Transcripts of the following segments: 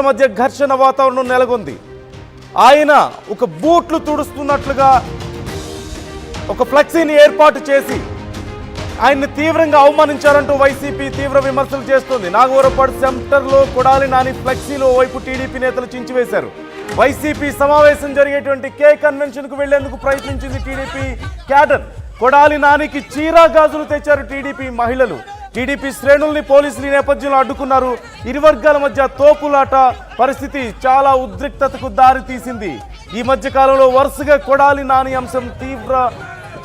మధ్య ఘర్షణ వాతావరణం నెలకొంది. ఆయన ఒక బూట్లు తుడుస్తున్నట్లుగా ఒక ఫ్లెక్సీని ఏర్పాటు చేసి ఆయన్ని తీవ్రంగా అవమానించారంటూ వైసీపీ తీవ్ర విమర్శలు చేస్తోంది. నాగవరపాడు సెంటర్లో కొడాలి నాని ఫ్లెక్సీలో వైపు టీడీపీ నేతలు చించివేశారు. వైసీపీ సమావేశం జరిగేటువంటి కే కన్వెన్షన్కు వెళ్లేందుకు ప్రయత్నించింది టీడీపీ క్యాడర్. కొడాలి నానికి చీరా గాజులు తెచ్చారు టీడీపీ మహిళలు. టీడీపీ శ్రేణుల్ని పోలీసులు ఈ నేపథ్యంలో అడ్డుకున్నారు. ఇరు వర్గాల మధ్య తోపులాట పరిస్థితి చాలా ఉద్రిక్తతకు దారి తీసింది. ఈ మధ్య కాలంలో వరుసగా కొడాలి నాని అంశం తీవ్ర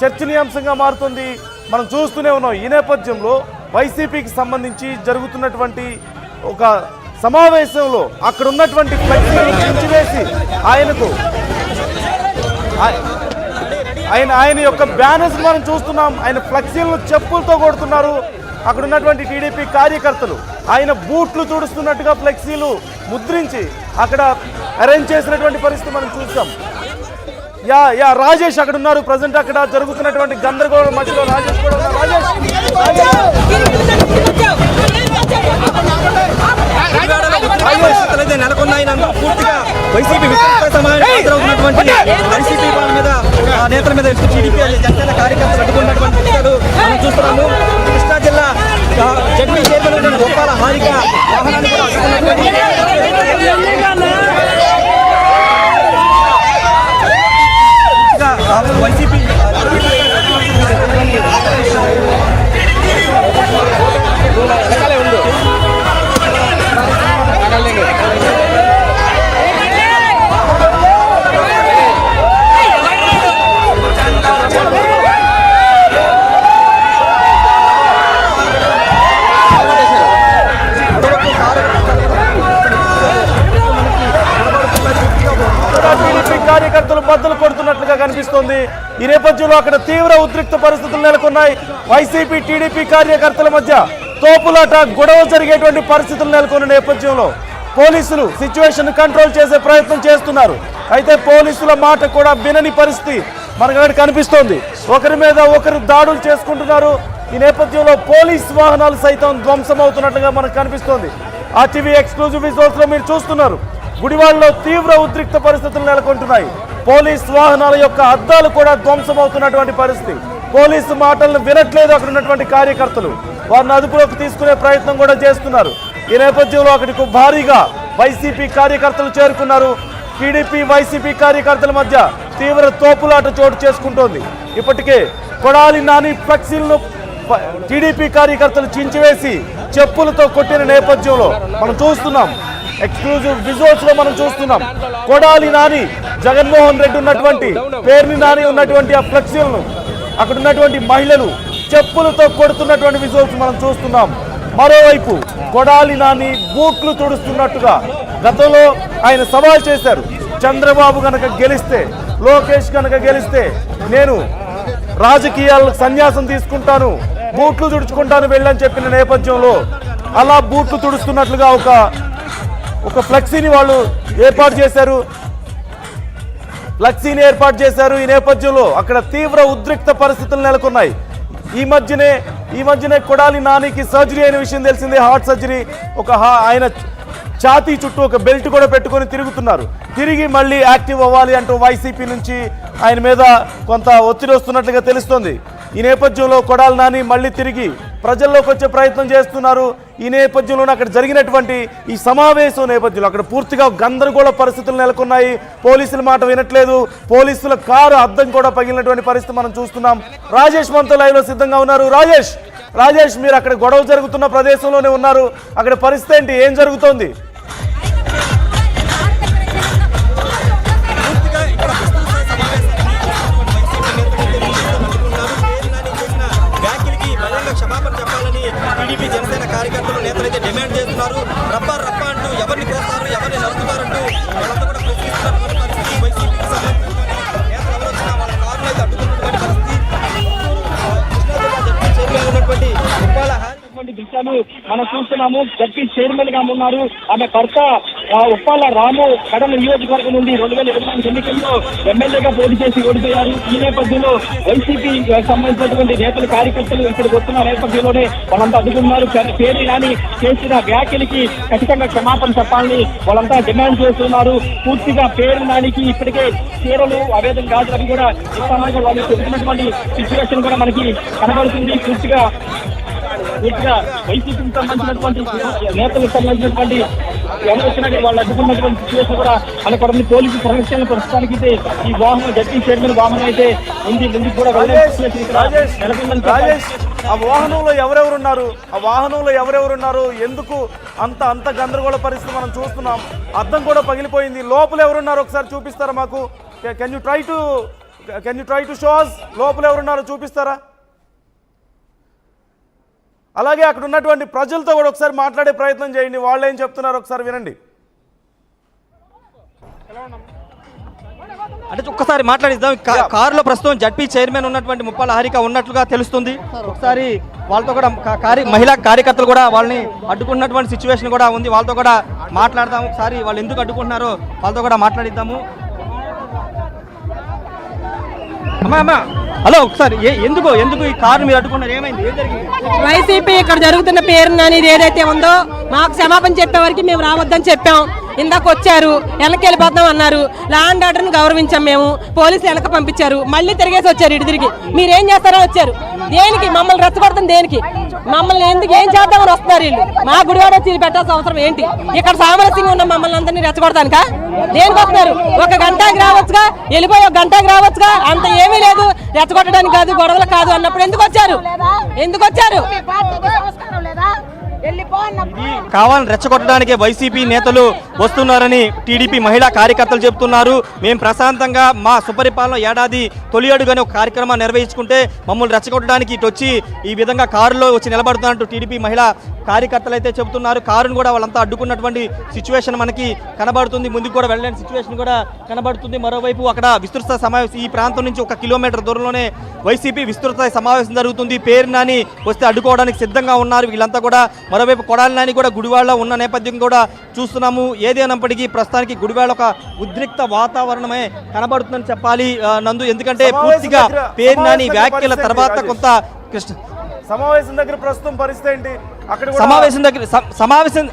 చర్చనీయాంశంగా మారుతుంది. మనం చూస్తూనే ఉన్నాం. ఈ నేపథ్యంలో వైసీపీకి సంబంధించి జరుగుతున్నటువంటి ఒక సమావేశంలో అక్కడ ఉన్నటువంటి ఫ్లెక్సీలను చించివేసి ఆయన యొక్క బ్యానర్స్ మనం చూస్తున్నాం. ఆయన ఫ్లెక్సీలను చెప్పులతో కొడుతున్నారు. అక్కడ ఉన్నటువంటి టీడీపీ కార్యకర్తలు ఆయన బూట్లు తుడుస్తున్నట్టుగా ఫ్లెక్సీలు ముద్రించి అక్కడ అరేంజ్ చేసినటువంటి పరిస్థితి మనం చూస్తాం. రాజేష్ అక్కడ ఉన్నారు. ప్రజెంట్ అక్కడ జరుగుతున్నటువంటి గందరగోళం మధ్యలో రాజేష్ కూడా ఉన్నారు. పూర్తిగా వైసీపీ వైసీపీ వాళ్ళ మీద నేతల మీద టీడీపీ జనసేన కార్యకర్తలు అడ్డుకున్నటువంటి విషయాలు మనం చూస్తున్నాము. కృష్ణా జిల్లా జడ్పీ చైర్మన్ గోపాల హారిక వాహనాన్ని కూడా వైసీపీ కార్యకర్తలు బద్దలు కొడుతున్నట్లుగా కనిపిస్తోంది. ఈ నేపథ్యంలో అక్కడ తీవ్ర ఉద్రిక్త పరిస్థితులు నెలకొన్నాయి. వైసీపీ టీడీపీ కార్యకర్తల మధ్య తోపులాట గొడవ జరిగేటువంటి పరిస్థితులు నెలకొన్న నేపథ్యంలో పోలీసులు సిచ్యువేషన్ కంట్రోల్ చేసే ప్రయత్నం చేస్తున్నారు. అయితే పోలీసుల మాట కూడా వినని పరిస్థితి మనకు అక్కడ కనిపిస్తోంది. ఒకరి మీద ఒకరు దాడులు చేసుకుంటున్నారు. ఈ నేపథ్యంలో పోలీస్ వాహనాలు సైతం ధ్వంసం అవుతున్నట్లుగా మనకు కనిపిస్తోంది. RTV ఎక్స్క్లూజివ్ విజువల్స్ లో మీరు చూస్తున్నారు. గుడివాడలో తీవ్ర ఉద్రిక్త పరిస్థితులు నెలకొంటున్నాయి. పోలీస్ వాహనాల యొక్క అద్దాలు కూడా ధ్వంసం అవుతున్నటువంటి పరిస్థితి. పోలీసు మాటలను వినట్లేదు అక్కడ ఉన్నటువంటి కార్యకర్తలు. వారిని అదుపులోకి తీసుకునే ప్రయత్నం కూడా చేస్తున్నారు. ఈ నేపథ్యంలో అక్కడికి భారీగా వైసీపీ కార్యకర్తలు చేరుకున్నారు. టీడీపీ వైసీపీ కార్యకర్తల మధ్య తీవ్ర తోపులాట చోటు చేసుకుంటోంది. ఇప్పటికే కొడాలి నాని ఫ్లెక్సీలను టీడీపీ కార్యకర్తలు చించివేసి చెప్పులతో కొట్టిన నేపథ్యంలో మనం చూస్తున్నాం. ఎక్స్క్లూజివ్ విజువల్స్ లో మనం చూస్తున్నాం. కొడాలి నాని, జగన్మోహన్ రెడ్డి ఉన్నటువంటి పేర్ని నాని ఉన్నటువంటి ఆ ఫ్లెక్సీలను అక్కడ ఉన్నటువంటి మహిళలు చెప్పులతో కొడుతున్నటువంటి విజువల్స్ మనం చూస్తున్నాం. మరోవైపు కొడాలి నాని బూట్లు తుడుస్తున్నట్టుగా గతంలో ఆయన సవాల్ చేశారు. చంద్రబాబు గనక గెలిస్తే, లోకేష్ గనక గెలిస్తే నేను రాజకీయాలకు సన్యాసం తీసుకుంటాను, బూట్లు తుడుచుకుంటాను వెళ్ళని చెప్పిన నేపథ్యంలో అలా బూట్లు తుడుస్తున్నట్లుగా ఒక ఫ్లెక్సీని వాళ్ళు ఏర్పాటు చేశారు. ఈ నేపథ్యంలో అక్కడ తీవ్ర ఉద్రిక్త పరిస్థితులు నెలకొన్నాయి. ఈ మధ్యనే కొడాలి నానికి సర్జరీ అయిన విషయం తెలిసిందే. Heart surgery. ఆయన ఛాతీ చుట్టూ ఒక బెల్ట్ కూడా పెట్టుకొని తిరుగుతున్నారు. తిరిగి మళ్ళీ యాక్టివ్ అవ్వాలి అంటూ వైసీపీ నుంచి ఆయన మీద కొంత ఒత్తిడి వస్తున్నట్లుగా తెలుస్తోంది. ఈ నేపథ్యంలో కొడాలి నాని మళ్ళీ తిరిగి ప్రజల్లోకి వచ్చే ప్రయత్నం చేస్తున్నారు. ఈ నేపథ్యంలో అక్కడ జరిగినటువంటి ఈ సమావేశం నేపథ్యంలో అక్కడ పూర్తిగా గందరగోళ పరిస్థితులు నెలకొన్నాయి. పోలీసుల మాట వినట్లేదు. పోలీసుల కారు అద్దం కూడా పగిలినటువంటి పరిస్థితి మనం చూస్తున్నాం. రాజేష్ మనతో లైవ్ లో సిద్ధంగా ఉన్నారు. రాజేష్ మీరు అక్కడ గొడవ జరుగుతున్న ప్రదేశంలోనే ఉన్నారు. అక్కడ పరిస్థితి ఏంటి? ఏం జరుగుతోంది? టీడీపీ జనసేన కార్యకర్తలు నేతలైతే డిమాండ్ చేస్తున్నారు. రప్పా అంటూ ఎవరిని కోస్తారు, ఎవరిని నడుపుతారంటూ వాళ్ళంతా కూడా ప్రశ్నిస్తున్నటువంటి పరిస్థితి. వైసీపీకి సంబంధించిన నేతలు ఎవరు వచ్చినా వాళ్ళ కారులు అయితే అడ్డుకున్నటువంటి పరిస్థితి. కృష్ణా జిల్లా జడ్పీ చైర్మన్ ఉన్నటువంటి గోపాల హారిక దృశ్యాలు మనం చూస్తున్నాము. జడ్పీ చైర్మన్ గా ఉన్నారు. ఆమె భర్త ఉప్పాల రాము కడమ నియోజకవర్గం నుండి 2024 ఎన్నికల్లో ఎమ్మెల్యేగా పోటీ చేసి ఓడిపోయారు. ఈ నేపథ్యంలో వైసీపీ సంబంధించినటువంటి నేతలు కార్యకర్తలు ఇక్కడికి వస్తున్న నేపథ్యంలోనే వాళ్ళంతా అడ్డుకున్నారు. పేరు నాని చేసిన వ్యాఖ్యలకి ఖచ్చితంగా క్షమాపణ చెప్పాలని వాళ్ళంతా డిమాండ్ చేస్తున్నారు. పూర్తిగా పేరు నానికి ఇప్పటికే చీరలు అవేదం గాజులు అవి కూడా ఇస్తామని వాళ్ళు చెబుతున్నటువంటి సిచ్యువేషన్ కూడా మనకి కనబడుతుంది. పూర్తిగా వైసీపీకి సంబంధించినటువంటి నేతలకు సంబంధించినటువంటి ఎవరు వచ్చినా వాళ్ళు అడ్డుకున్నటువంటి సిచ్యువేషన్ కూడా మనకు పోలీసు సంరక్షణ ప్రస్తుతానికి అయితే ఈ వాహనం జడ్పీ చైర్మన్ వాహనం అయితే ముందుకు కూడా రాజేష్, ఆ వాహనంలో ఎవరెవరున్నారు ఎందుకు అంత గందరగోళ పరిస్థితి మనం చూస్తున్నాం. అద్దం కూడా పగిలిపోయింది. లోపల ఎవరున్నారు ఒకసారి చూపిస్తారా మాకు? Can you try to show us లోపల ఎవరున్నారో చూపిస్తారా? అలాగే అక్కడ ఉన్నటువంటి ప్రజలతో కూడా ఒకసారి మాట్లాడే ప్రయత్నం చేయండి. వాళ్ళు ఏం చెప్తున్నారు ఒకసారి వినండి. అంటే ఒక్కసారి మాట్లాడిద్దాం. కారులో ప్రస్తుతం జడ్పీ చైర్మన్ ఉన్నటువంటి ముప్పాల హారిక ఉన్నట్లుగా తెలుస్తుంది. ఒకసారి వాళ్ళతో కూడా మహిళా కార్యకర్తలు కూడా వాళ్ళని అడ్డుకున్నటువంటి సిచ్యువేషన్ కూడా ఉంది. వాళ్ళతో కూడా మాట్లాడదాము. ఒకసారి వాళ్ళు ఎందుకు అడ్డుకుంటున్నారో వాళ్ళతో కూడా మాట్లాడిద్దాము. అమ్మా హలో, ఒకసారి ఎందుకు ఈ కారు మీరు అడ్డుకున్నారు? ఏమైంది? ఏం జరిగింది? వైసీపీ ఇక్కడ జరుగుతున్న పేరు అనేది ఏదైతే ఉందో మాకు క్షమాపణ చెప్పే వరకు మేము రావద్దని చెప్పాం. ఇందాక వచ్చారు, వెనక్కి వెళ్ళిపోతాం అన్నారు. ల్యాండ్ ఆర్డర్ని గౌరవించాం మేము. పోలీసులు వెనక పంపించారు. మళ్ళీ తిరిగేసి వచ్చారు. ఇటు తిరిగి మీరేం చేస్తారో వచ్చారు. దేనికి మమ్మల్ని రెచ్చగొడతాం? దేనికి మమ్మల్ని ఎందుకు ఏం చేద్దామని వస్తున్నారు వీళ్ళు? మా గుడివాడ వచ్చి పెట్టాల్సిన అవసరం ఏంటి? ఇక్కడ సామరస్యంగా ఉన్న మమ్మల్ని అందరినీ రెచ్చగొడతానుక దేనికి వస్తున్నారు? ఒక గంటకి రావచ్చుగా, వెళ్ళిపోయి ఒక గంటకి రావచ్చుగా. అంత ఏమీ లేదు. రెచ్చగొట్టడానికి కాదు, గొడవలు కాదు అన్నప్పుడు ఎందుకు వచ్చారు? కావాలని రెచ్చగొట్టడానికి వైసీపీ నేతలు వస్తున్నారని టీడీపీ మహిళా కార్యకర్తలు చెబుతున్నారు. మేము ప్రశాంతంగా మా సుపరిపాలన ఏడాది తొలి అడుగునే ఒక కార్యక్రమాన్ని నిర్వహించుకుంటే మమ్మల్ని రెచ్చగొట్టడానికి ఇటు వచ్చి ఈ విధంగా కారులో వచ్చి నిలబడుతున్నట్టు టీడీపీ మహిళా కార్యకర్తలు అయితే చెబుతున్నారు. కారును కూడా వాళ్ళంతా అడ్డుకున్నటువంటి సిచ్యువేషన్ మనకి కనబడుతుంది. ముందుకు కూడా వెళ్ళలేని సిచ్యువేషన్ కూడా కనబడుతుంది. మరోవైపు అక్కడ విస్తృత సమావేశం, ఈ ప్రాంతం నుంచి 1 కిలోమీటర్ దూరంలోనే వైసీపీ విస్తృత సమావేశం జరుగుతుంది. పేరు నాని వస్తే అడ్డుకోవడానికి సిద్ధంగా ఉన్నారు వీళ్ళంతా కూడా. మరోవైపు కొడాలి నాని కూడా గుడివాడలో ఉన్న నేపథ్యం కూడా చూస్తున్నాము. ఏదేనప్పటికీ ప్రస్తుతానికి గుడివాడ ఒక ఉద్రిక్త వాతావరణమే కనబడుతుందని చెప్పాలి నందు. ఎందుకంటే పూర్తిగా పేరు నాని వ్యాఖ్యల తర్వాత కొంత సమావేశం దగ్గర ప్రస్తుతం పరిస్థితి ఏంటి? అక్కడ సమావేశం